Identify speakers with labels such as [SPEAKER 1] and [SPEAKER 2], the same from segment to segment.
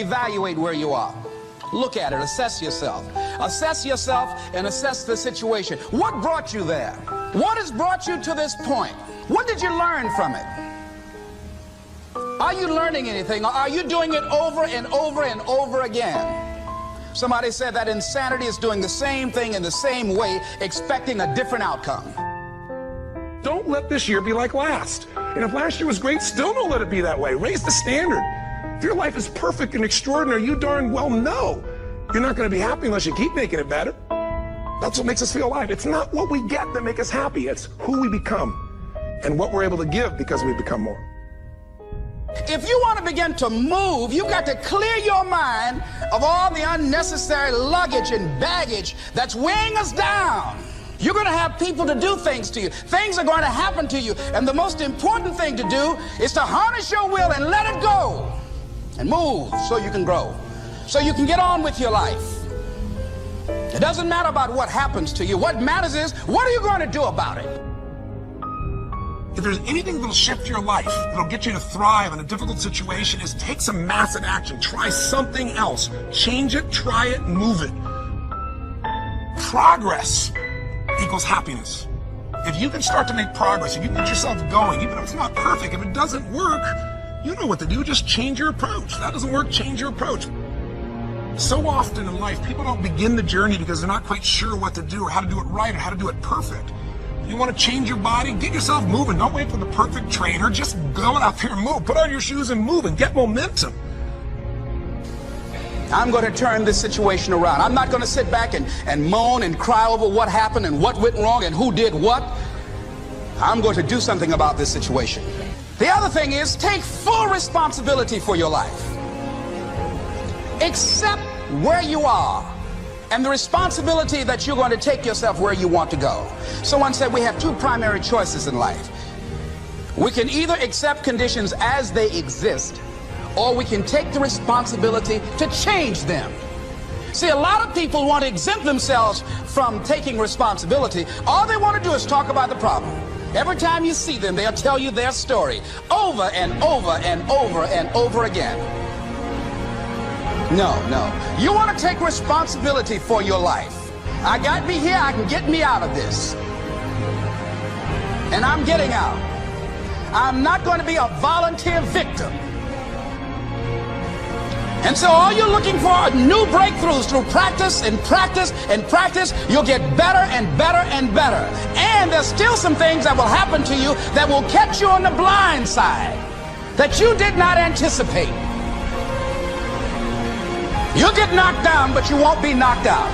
[SPEAKER 1] evaluate where you are. Look at it, assess yourself. Assess yourself and assess the situation. What brought you there? What has brought you to this point? What did you learn from it? Are you learning anything, or are you doing it over and over and over again? Somebody said that insanity is doing the same thing in the same way, expecting a different outcome.
[SPEAKER 2] Don't let this year be like last. And if last year was great, still don't let it be that way. Raise the standard. If your life is perfect and extraordinary, you darn well know you're not going to be happy unless you keep making it better. That's what makes us feel alive. It's not what we get that makes us happy. It's who we become and what we're able to give because we become more.
[SPEAKER 1] If you want to begin to move, you've got to clear your mind of all the unnecessary luggage and baggage that's weighing us down. You're going to have people to do things to you. Things are going to happen to you. And the most important thing to do is to harness your will and let it go. And move so you can grow. So you can get on with your life. It doesn't matter about what happens to you. What matters is, what are you going to do about it?
[SPEAKER 2] If there's anything that'll shift your life, that'll get you to thrive in a difficult situation, is take some massive action. Try something else. Change it, try it, move it. Progress equals happiness. If you can start to make progress, if you can get yourself going, even if it's not perfect, if it doesn't work, you know what to do. Just change your approach. That doesn't work, change your approach. So often in life, people don't begin the journey because they're not quite sure what to do or how to do it right or how to do it perfect. You want to change your body? Get yourself moving. Don't wait for the perfect trainer. Just go out there and move. Put on your shoes and move and get momentum.
[SPEAKER 1] I'm going to turn this situation around. I'm not going to sit back and moan and cry over what happened and what went wrong and who did what. I'm going to do something about this situation. The other thing is, take full responsibility for your life. Accept where you are and the responsibility that you're going to take yourself where you want to go. Someone said we have two primary choices in life. We can either accept conditions as they exist, or we can take the responsibility to change them. See, a lot of people want to exempt themselves from taking responsibility. All they want to do is talk about the problem. Every time you see them, they'll tell you their story over and over and over and over again. No. You want to take responsibility for your life. I got me here, I can get me out of this. And I'm getting out. I'm not going to be a volunteer victim. And so all you're looking for are new breakthroughs through practice and practice and practice. You'll get better and better and better. And there's still some things that will happen to you that will catch you on the blind side that you did not anticipate. You'll get knocked down, but you won't be knocked out.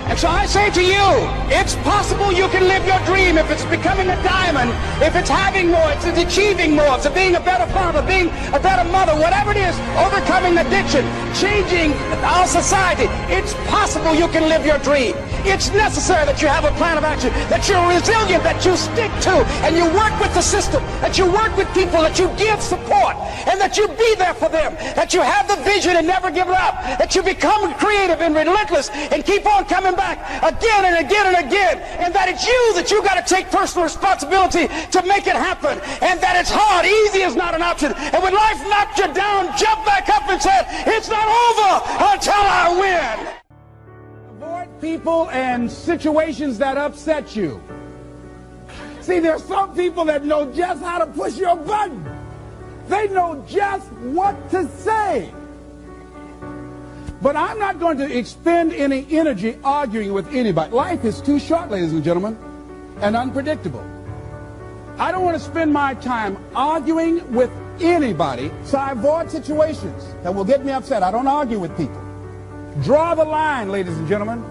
[SPEAKER 1] And so I say to you, it's possible you can live your dream if it's becoming a diamond, if it's having more, if it's achieving more, if it's being a better father, being a better mother, whatever it is, overcoming addiction, changing our society. It's possible you can live your dream. It's necessary that you have a plan of action, that you're resilient, that you stick to, and you work with the system, that you work with people, that you give support, and that you be there for them, that you have the vision and never give it up, that you become creative and relentless and keep on coming back again and again and again, and that it's you that you got to take personal responsibility to make it happen, and that it's hard. Easy is not an option. And when life knocks you down, jump back up and say, it's not over until I win.
[SPEAKER 3] Avoid people and situations that upset you. See, there's some people that know just how to push your button. They know just what to say. But I'm not going to expend any energy arguing with anybody. Life is too short, ladies and gentlemen, and unpredictable. I don't want to spend my time arguing with anybody, so I avoid situations that will get me upset. I don't argue with people. Draw the line, ladies and gentlemen.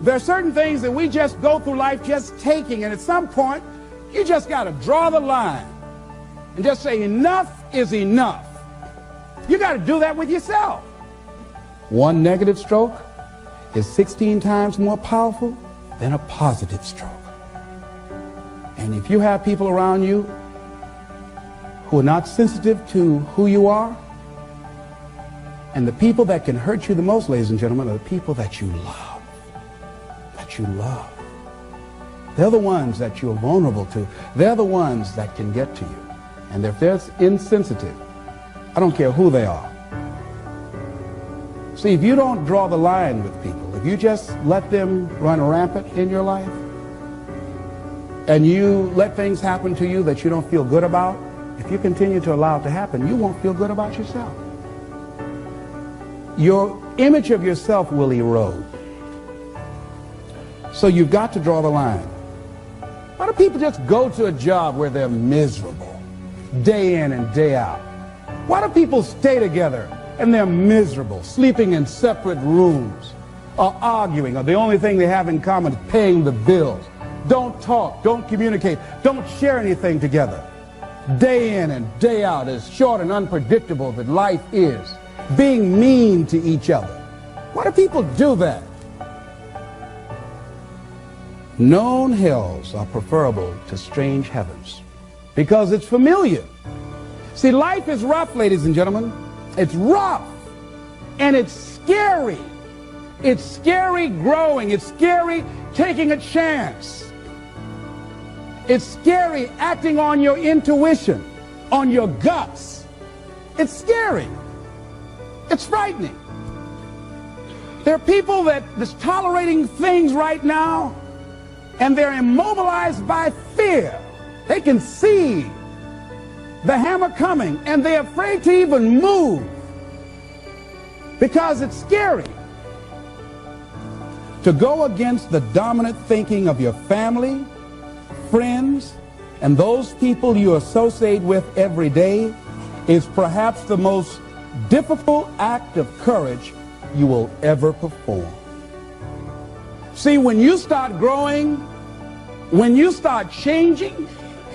[SPEAKER 3] There are certain things that we just go through life just taking, and at some point, you just got to draw the line and just say enough is enough. You got to do that with yourself. One negative stroke is 16 times more powerful than a positive stroke. And if you have people around you who are not sensitive to who you are, and the people that can hurt you the most, ladies and gentlemen, are the people that you love. That you love. They're the ones that you're vulnerable to. They're the ones that can get to you. And if they're insensitive, I don't care who they are, See, if you don't draw the line with people, if you just let them run rampant in your life, and you let things happen to you that you don't feel good about, if you continue to allow it to happen, you won't feel good about yourself. Your image of yourself will erode. So you've got to draw the line. Why do people just go to a job where they're miserable, day in and day out? Why do people stay together and they're miserable, sleeping in separate rooms, or arguing, or the only thing they have in common is paying the bills? Don't talk, don't communicate, don't share anything together. Day in and day out, as short and unpredictable that life is, being mean to each other. Why do people do that? Known hells are preferable to strange heavens because it's familiar. See, life is rough, ladies and gentlemen. It's rough, and it's scary. It's scary growing. It's scary taking a chance. It's scary acting on your intuition, on your guts. It's scary. It's frightening. There are people that's tolerating things right now, and they're immobilized by fear. They can see the hammer coming, and they're afraid to even move because it's scary. To go against the dominant thinking of your family, friends, and those people you associate with every day is perhaps the most difficult act of courage you will ever perform. See, when you start growing, when you start changing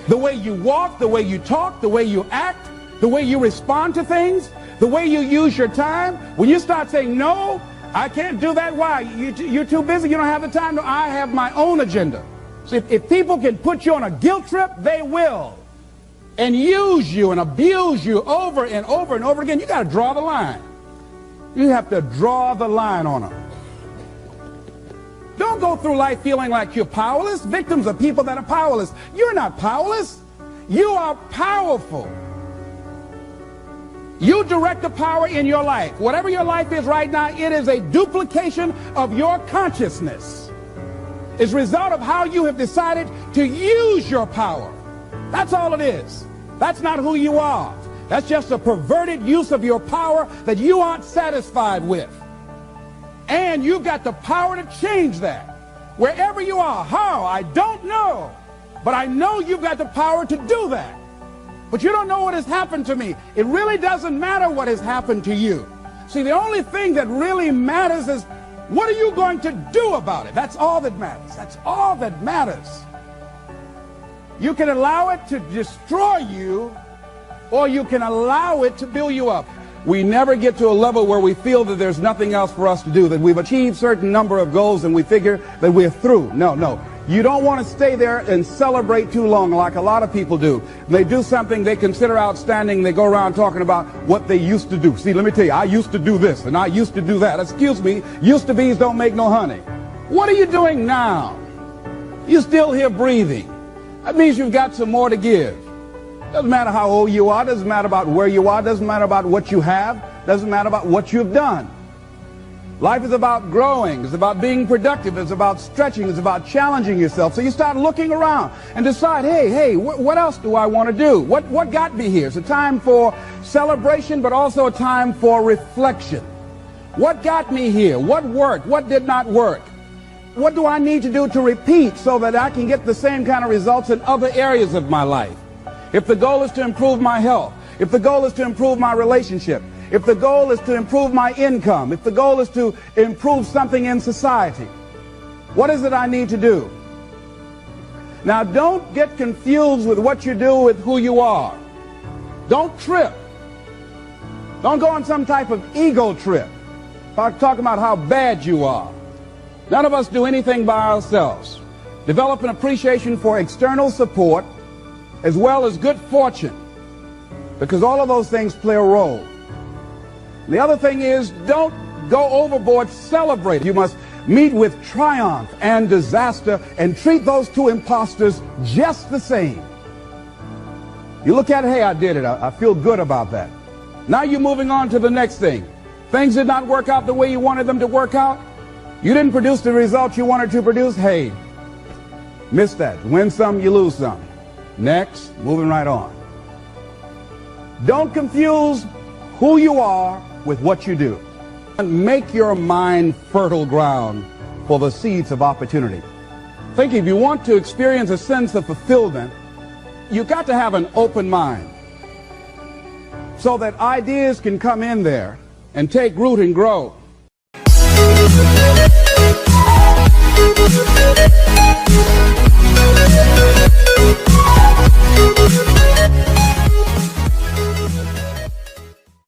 [SPEAKER 3] the way you walk, the way you talk, the way you act, the way you respond to things, the way you use your time, when you start saying, no, I can't do that. Why? You're too busy. You don't have the time. No, I have my own agenda. So if people can put you on a guilt trip, they will. And use you and abuse you over and over and over again. You got to draw the line. You have to draw the line on them. Don't go through life feeling like you're powerless. Victims are people that are powerless. You're not powerless. You are powerful. You direct the power in your life. Whatever your life is right now, it is a duplication of your consciousness. It's a result of how you have decided to use your power. That's all it is. That's not who you are. That's just a perverted use of your power that you aren't satisfied with. And you've got the power to change that. Wherever you are, how, I don't know. But I know you've got the power to do that. But you don't know what has happened to me. It really doesn't matter what has happened to you. See, the only thing that really matters is, what are you going to do about it? That's all that matters. That's all that matters. You can allow it to destroy you, or you can allow it to build you up. We never get to a level where we feel that there's nothing else for us to do, that we've achieved a certain number of goals and we figure that we're through. No, no. You don't want to stay there and celebrate too long like a lot of people do. They do something they consider outstanding. They go around talking about what they used to do. See, let me tell you, I used to do this and I used to do that. Excuse me, used to be's don't make no honey. What are you doing now? You're still here breathing. That means you've got some more to give. Doesn't matter how old you are. Doesn't matter about where you are. Doesn't matter about what you have. Doesn't matter about what you've done. Life is about growing. It's about being productive. It's about stretching. It's about challenging yourself. So you start looking around and decide, hey, what else do I want to do? What got me here? It's a time for celebration, but also a time for reflection. What got me here? What worked? What did not work? What do I need to do to repeat so that I can get the same kind of results in other areas of my life? If the goal is to improve my health, if the goal is to improve my relationship, if the goal is to improve my income, if the goal is to improve something in society, what is it I need to do? Now, don't get confused with what you do with who you are. Don't trip. Don't go on some type of ego trip, talking about how bad you are. None of us do anything by ourselves. Develop an appreciation for external support as well as good fortune, because all of those things play a role. The other thing is, don't go overboard celebrating. You must meet with triumph and disaster and treat those two imposters just the same. You look at it, hey, I did it. I feel good about that. Now you're moving on to the next thing. Things did not work out the way you wanted them to work out. You didn't produce the results you wanted to produce. Hey, miss that. Win some, you lose some. Next, moving right on. Don't confuse who you are with what you do. Make your mind fertile ground for the seeds of opportunity. Think, if you want to experience a sense of fulfillment, you've got to have an open mind so that ideas can come in there and take root and grow.